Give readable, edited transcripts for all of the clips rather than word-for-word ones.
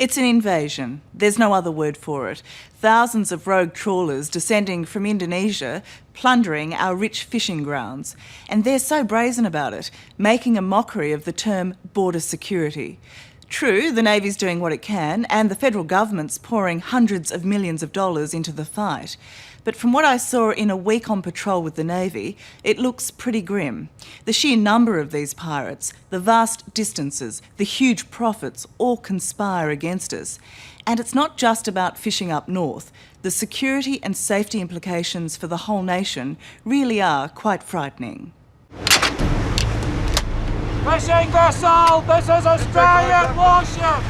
It's an invasion. There's no other word for it. Thousands of rogue trawlers descending from Indonesia, plundering our rich fishing grounds. And they're so brazen about it, making a mockery of the term border security. True, the Navy's doing what it can, and the federal government's pouring hundreds of millions of dollars into the fight. But from what I saw in a week on patrol with the Navy, it looks pretty grim. The sheer number of these pirates, the vast distances, the huge profits all conspire against us. And it's not just about fishing up north. The security and safety implications for the whole nation really are quite frightening. Fishing vessel, this is Australian warship.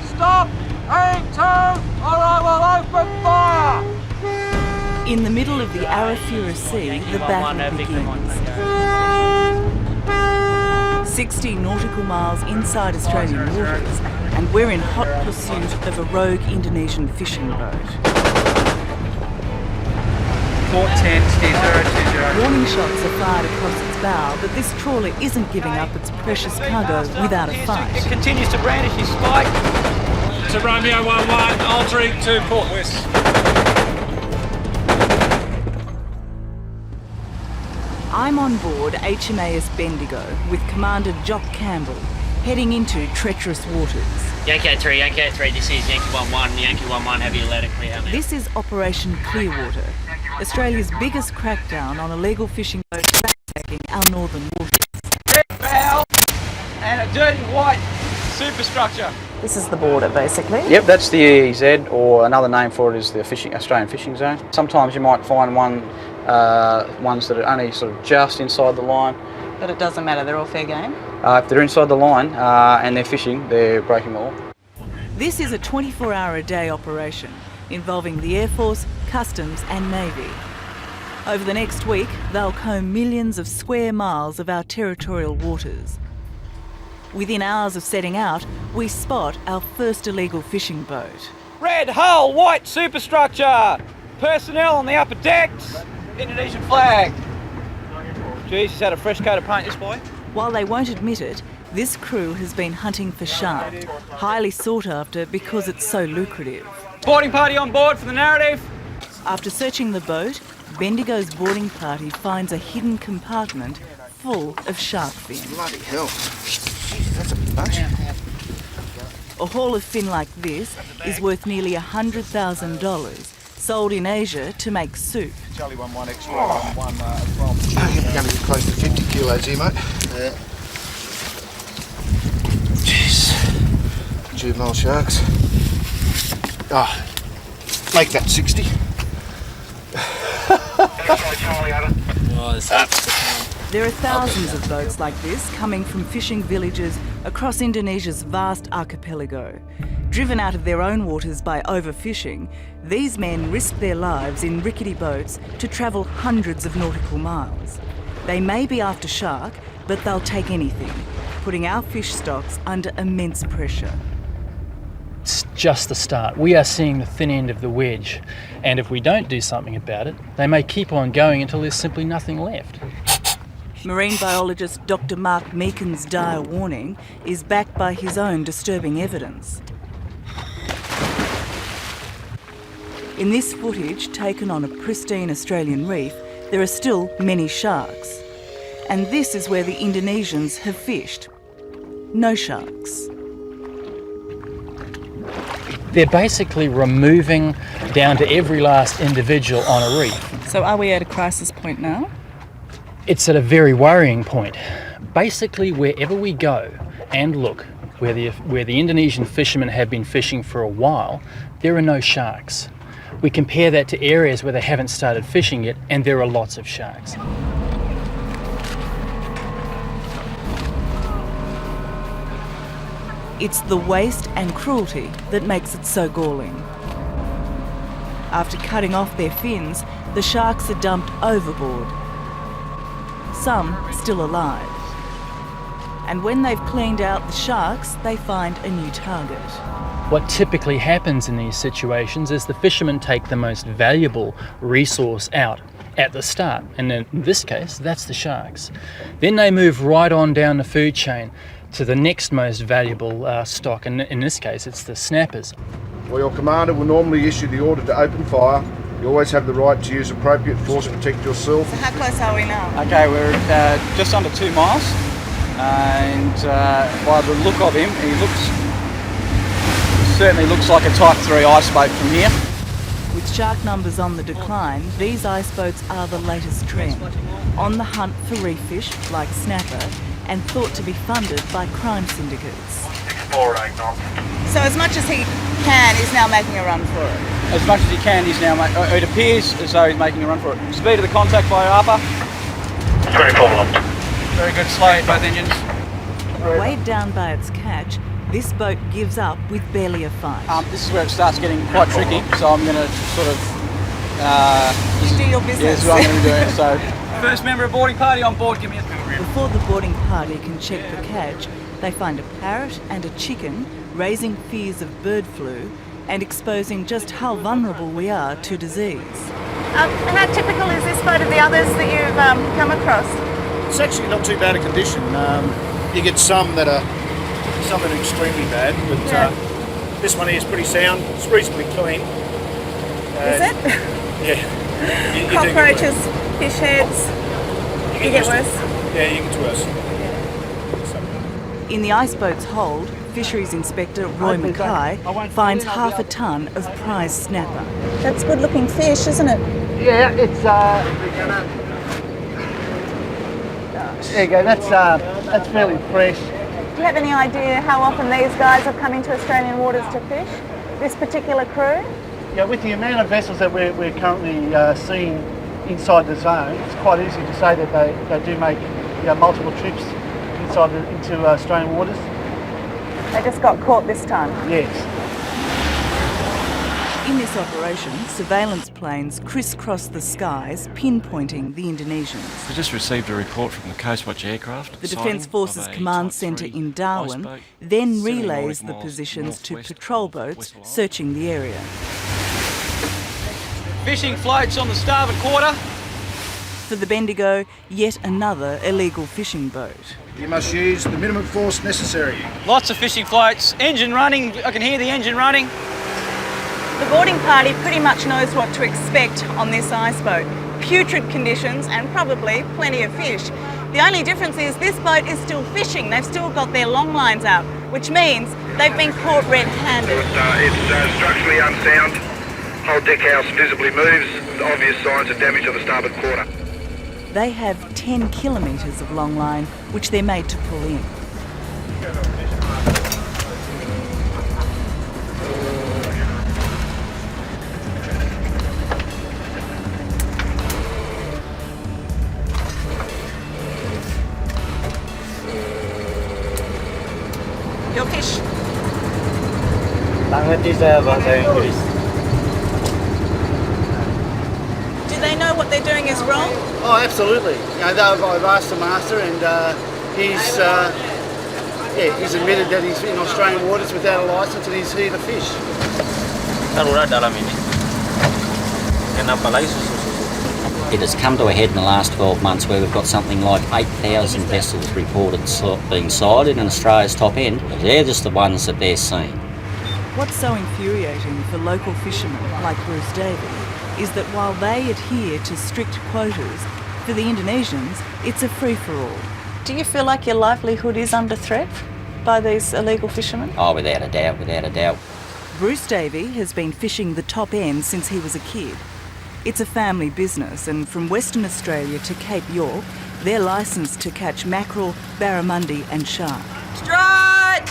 Stop, aim to, or I will open fire. In the middle of the Arafura Sea, the battle begins. 60 nautical miles inside Australian waters, and we're in hot pursuit of a rogue Indonesian fishing boat. Port 10, steer 020. Warning shots are fired across its bow, but this trawler isn't giving up its precious cargo without a fight. It continues to brandish his spike. To Romeo 11, altering to Port West. I'm on board HMAS Bendigo with Commander Jock Campbell, heading into treacherous waters. Yankee 3, Yankee 3, this is Yankee 11, Yankee 11, have you let it clear out now? This is Operation Clearwater, Australia's biggest crackdown on illegal fishing boats ransacking our northern waters. Red bow and a dirty white superstructure. This is the border, basically. Yep, that's the EEZ, or another name for it is the Australian Fishing Zone. Sometimes you might find ones that are only sort of just inside the line. But it doesn't matter, they're all fair game? If they're inside the line and they're fishing, they're breaking the law. This is a 24-hour-a-day operation involving the Air Force, Customs and Navy. Over the next week, they'll comb millions of square miles of our territorial waters. Within hours of setting out, we spot our first illegal fishing boat. Red hull, white superstructure. Personnel on the upper decks. Indonesian flag. Geez, he's had a fresh coat of paint, this boy. While they won't admit it, this crew has been hunting for shark, highly sought after because it's so lucrative. Boarding party on board for the narrative. After searching the boat, Bendigo's boarding party finds a hidden compartment full of shark fin. Bloody hell. That's a bunch. A haul of fin like this is worth nearly $100,000, sold in Asia to make soup. Charlie 11 extra, 11 from. You're going to get close to 50 kilos here, mate. Yeah. Jeez. Juvenile sharks. Oh, make that 60. There are thousands of boats like this coming from fishing villages across Indonesia's vast archipelago. Driven out of their own waters by overfishing, these men risk their lives in rickety boats to travel hundreds of nautical miles. They may be after shark, but they'll take anything, putting our fish stocks under immense pressure. It's just the start. We are seeing the thin end of the wedge, and if we don't do something about it, they may keep on going until there's simply nothing left. Marine biologist Dr. Mark Meakin's dire warning is backed by his own disturbing evidence. In this footage, taken on a pristine Australian reef, there are still many sharks. And this is where the Indonesians have fished. No sharks. They're basically removing down to every last individual on a reef. So are we at a crisis point now? It's at a very worrying point. Basically, wherever we go and look, where the Indonesian fishermen have been fishing for a while, there are no sharks. We compare that to areas where they haven't started fishing yet, and there are lots of sharks. It's the waste and cruelty that makes it so galling. After cutting off their fins, the sharks are dumped overboard. Some still alive. And when they've cleaned out the sharks, they find a new target. What typically happens in these situations is the fishermen take the most valuable resource out at the start, and in this case, that's the sharks. Then they move right on down the food chain, to the next most valuable stock, and in this case it's the snappers. While your commander will normally issue the order to open fire, you always have the right to use appropriate force to protect yourself. So how close are we now? Okay, we're just under 2 miles, and by the look of him, certainly looks like a Type 3 ice boat from here. With shark numbers on the decline, these ice boats are the latest trend, on the hunt for reef fish like snapper, and thought to be funded by crime syndicates. So as much as he can, he's now making a run for it. As much as he can, he's now it appears as though he's making a run for it. Speed of the contact by Arpa. 24 knots. Very good, slow at both engines. Weighed down by its catch, this boat gives up with barely a fight. This is where it starts getting quite tricky, so I'm going to sort of... you do your business. Yeah, this is what I'm going to be doing. So, first member of boarding party on board, give me a... Before the boarding party can check the catch, they find a parrot and a chicken, raising fears of bird flu and exposing just how vulnerable we are to disease. How typical is this boat of the others that you've come across? It's actually not too bad a condition. You get some that are extremely bad, but this one here is pretty sound. It's reasonably clean. Is it? Yeah. You Cockroaches, fish heads. You get worse? Yeah, you get worse. In the iceboat's hold, Fisheries Inspector Roy Mackay finds half a tonne of prize snapper. That's good looking fish, isn't it? Yeah, it's there you go, that's fairly fresh. Do you have any idea how often these guys have come into Australian waters to fish? This particular crew? Yeah, with the amount of vessels that we're currently seeing inside the zone, it's quite easy to say that they do make multiple trips into Australian waters. They just got caught this time? Yes. In this operation, surveillance planes crisscross the skies, pinpointing the Indonesians. We just received a report from the Coast Watch aircraft. The Defence Forces Command Centre in Darwin then relays the positions to patrol boats searching the area. Fishing floats on the starboard quarter. For the Bendigo, yet another illegal fishing boat. You must use the minimum force necessary. Lots of fishing floats, engine running, I can hear the engine running. The boarding party pretty much knows what to expect on this iceboat. Putrid conditions and probably plenty of fish. The only difference is this boat is still fishing. They've still got their long lines out, which means they've been caught red-handed. It's structurally unsound. Whole deck house visibly moves. Obvious signs of damage on the starboard quarter. They have 10 kilometres of long line, which they're made to pull in. Your fish. Do they know what they're doing is wrong? Oh, absolutely. I've asked the master, and he's admitted that he's in Australian waters without a licence and he's here to fish. It has come to a head in the last 12 months where we've got something like 8,000 vessels reported being sighted in Australia's top end. They're just the ones that they're seeing. What's so infuriating for local fishermen like Bruce Davey is that while they adhere to strict quotas, for the Indonesians, it's a free-for-all. Do you feel like your livelihood is under threat by these illegal fishermen? Oh, without a doubt, without a doubt. Bruce Davey has been fishing the top end since he was a kid. It's a family business, and from Western Australia to Cape York, they're licensed to catch mackerel, barramundi and shark. Strike!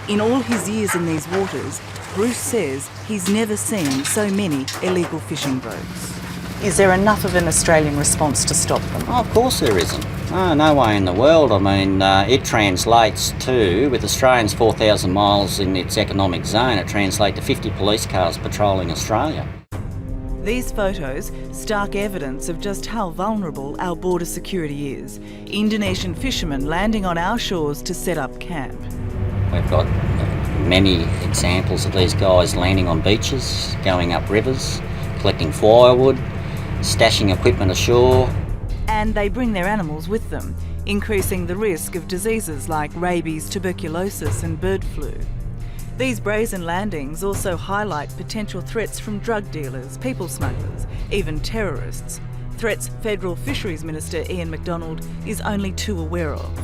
In all his years in these waters, Bruce says he's never seen so many illegal fishing boats. Is there enough of an Australian response to stop them? Oh, of course there isn't. Oh, no way in the world. I mean, it translates to, with Australians 4,000 miles in its economic zone, it translates to 50 police cars patrolling Australia. These photos, stark evidence of just how vulnerable our border security is. Indonesian fishermen landing on our shores to set up camp. We've got many examples of these guys landing on beaches, going up rivers, collecting firewood, stashing equipment ashore. And they bring their animals with them. increasing the risk of diseases like rabies, tuberculosis and bird flu. These brazen landings also highlight potential threats from drug dealers, people smugglers, even terrorists. Threats Federal Fisheries Minister Ian MacDonald is only too aware of.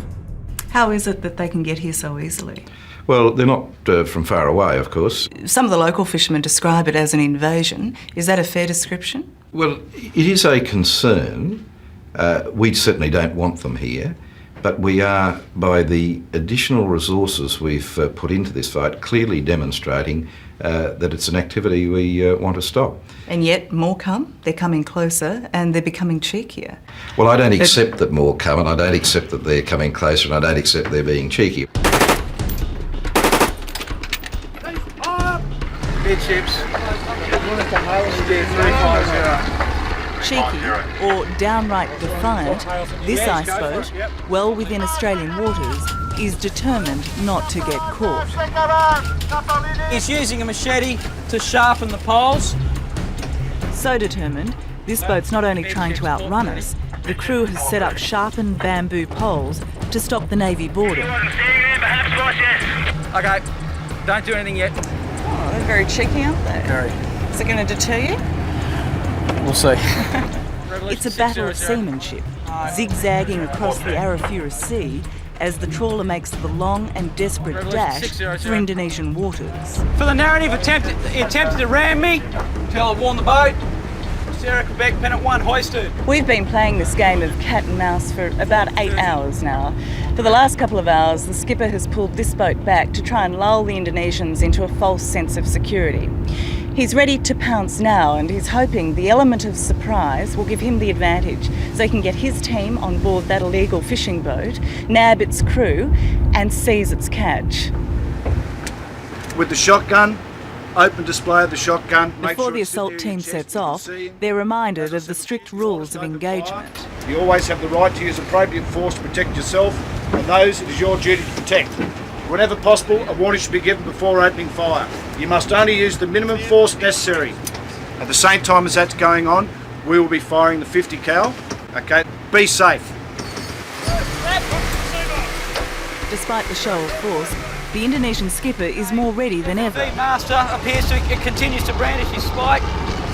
How is it that they can get here so easily? Well, they're not from far away, of course. Some of the local fishermen describe it as an invasion. Is that a fair description? Well, it is a concern. We certainly don't want them here, but we are, by the additional resources we've put into this fight, clearly demonstrating that it's an activity we want to stop. And yet more come, they're coming closer and they're becoming cheekier. Well, I don't accept that more come, and I don't accept that they're coming closer, and I don't accept they're being cheeky. Midships. Cheeky or downright defiant, this iceboat, well within Australian waters, is determined not to get caught. He's using a machete to sharpen the poles. So determined, this boat's not only trying to outrun us, the crew has set up sharpened bamboo poles to stop the Navy boarding. Okay, don't do anything yet. Oh, they're very cheeky, aren't they? Very. Is it going to deter you? We'll see. It's a battle of seamanship, zigzagging across the Arafura Sea as the trawler makes the long and desperate dash for Indonesian waters. For the narrative, he attempted to ram me until I warned the boat. Sarah, Quebec, pennant 1 hoisted. We've been playing this game of cat and mouse for about 8 hours now. For the last couple of hours, the skipper has pulled this boat back to try and lull the Indonesians into a false sense of security. He's ready to pounce now, and he's hoping the element of surprise will give him the advantage so he can get his team on board that illegal fishing boat, nab its crew and seize its catch. With the shotgun, open display of the shotgun. Before the assault team sets off, they're reminded of the strict rules of engagement. You always have the right to use appropriate force to protect yourself and those it is your duty to protect. Whenever possible, a warning should be given before opening fire. You must only use the minimum force necessary. At the same time as that's going on, we will be firing the 50 cal. Okay, be safe. Despite the show of force, the Indonesian skipper is more ready than ever. The master appears to continues to brandish his spike.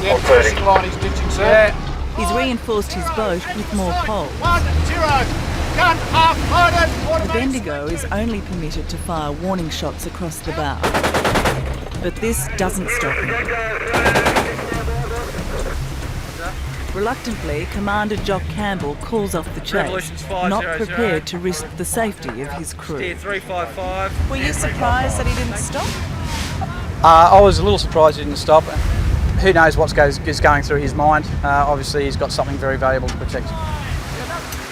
Yeah, fishing line is ditching, sir. Yeah. He's reinforced his boat with more poles. 1-0. Gun half loaded. The Bendigo is only permitted to fire warning shots across the bow. But this doesn't stop him. Reluctantly, Commander Jock Campbell calls off the chase, not prepared to risk the safety of his crew. Steer 355. Were you surprised that he didn't stop? I was a little surprised he didn't stop. Who knows what is going through his mind. Obviously, he's got something very valuable to protect.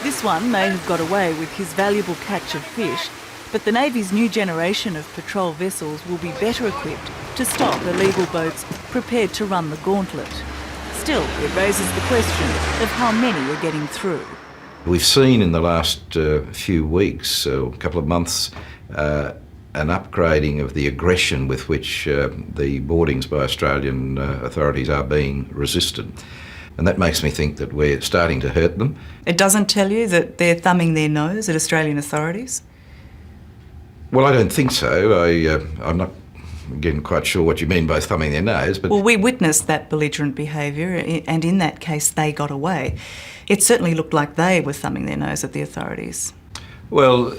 This one may have got away with his valuable catch of fish, but the Navy's new generation of patrol vessels will be better equipped to stop illegal boats prepared to run the gauntlet. Still, it raises the question of how many are getting through. We've seen in the last few weeks, a couple of months, an upgrading of the aggression with which the boardings by Australian authorities are being resisted. And that makes me think that we're starting to hurt them. It doesn't tell you that they're thumbing their nose at Australian authorities? Well, I don't think so. I'm not, again, quite sure what you mean by thumbing their nose, but... Well, we witnessed that belligerent behaviour, and in that case they got away. It certainly looked like they were thumbing their nose at the authorities. Well,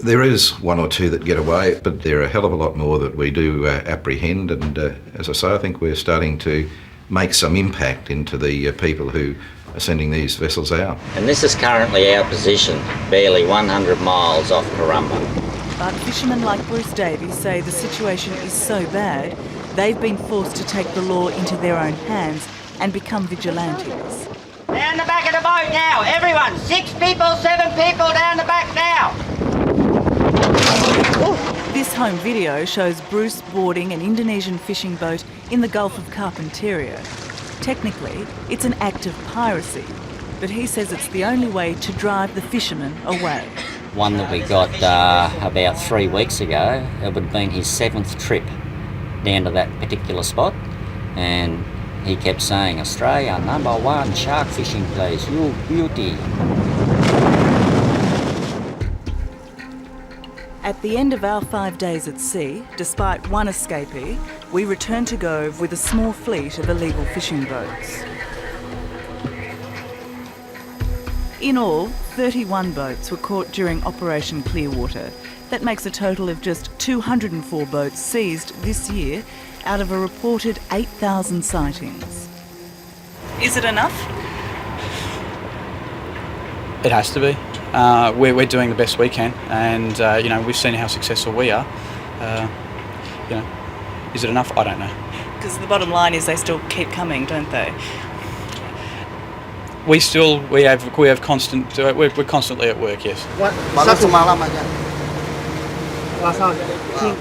there is one or two that get away, but there are a hell of a lot more that we do apprehend, and as I say, I think we're starting to make some impact into the people who are sending these vessels out. And this is currently our position, barely 100 miles off Karumba. But fishermen like Bruce Davies say the situation is so bad, they've been forced to take the law into their own hands and become vigilantes. Down the back of the boat now, everyone! 6 people, 7 people down the back now! This home video shows Bruce boarding an Indonesian fishing boat in the Gulf of Carpentaria. Technically, it's an act of piracy, but he says it's the only way to drive the fishermen away. One that we got about 3 weeks ago, it would have been his 7th trip down to that particular spot, and he kept saying, Australia, #1 shark fishing place, you beauty. At the end of our 5 days at sea, despite one escapee, we return to Gove with a small fleet of illegal fishing boats. In all, 31 boats were caught during Operation Clearwater. That makes a total of just 204 boats seized this year out of a reported 8,000 sightings. Is it enough? It has to be. We're doing the best we can, and we've seen how successful we are. Is it enough? I don't know. Because the bottom line is they still keep coming, don't they? We have constant. We're constantly at work. Yes.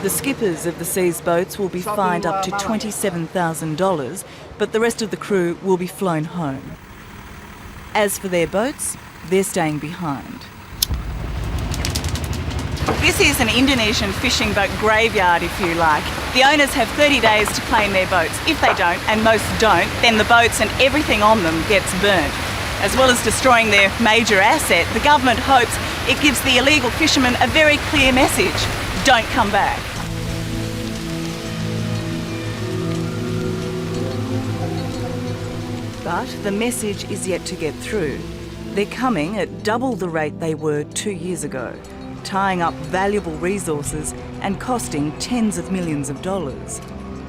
The skippers of the seized boats will be fined up to $27,000, but the rest of the crew will be flown home. As for their boats, they're staying behind. This is an Indonesian fishing boat graveyard, if you like. The owners have 30 days to claim their boats. If they don't, and most don't, then the boats and everything on them gets burnt. As well as destroying their major asset, the government hopes it gives the illegal fishermen a very clear message: don't come back. But the message is yet to get through. They're coming at double the rate they were 2 years ago, tying up valuable resources and costing tens of millions of dollars.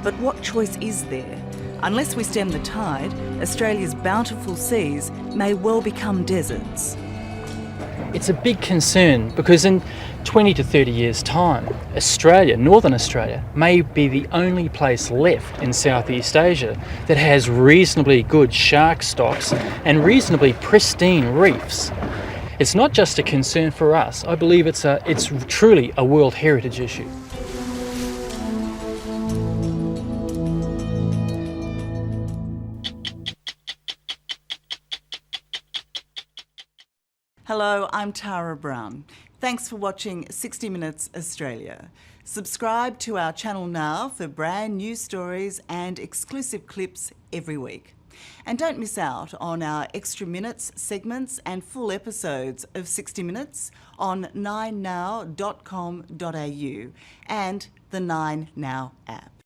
But what choice is there? Unless we stem the tide, Australia's bountiful seas may well become deserts. It's a big concern because in 20 to 30 years' time, Australia, Northern Australia, may be the only place left in Southeast Asia that has reasonably good shark stocks and reasonably pristine reefs. It's not just a concern for us. I believe it's truly a World Heritage issue. Hello, I'm Tara Brown. Thanks for watching 60 Minutes Australia. Subscribe to our channel now for brand new stories and exclusive clips every week. And don't miss out on our extra minutes, segments and full episodes of 60 Minutes on 9now.com.au and the 9Now app.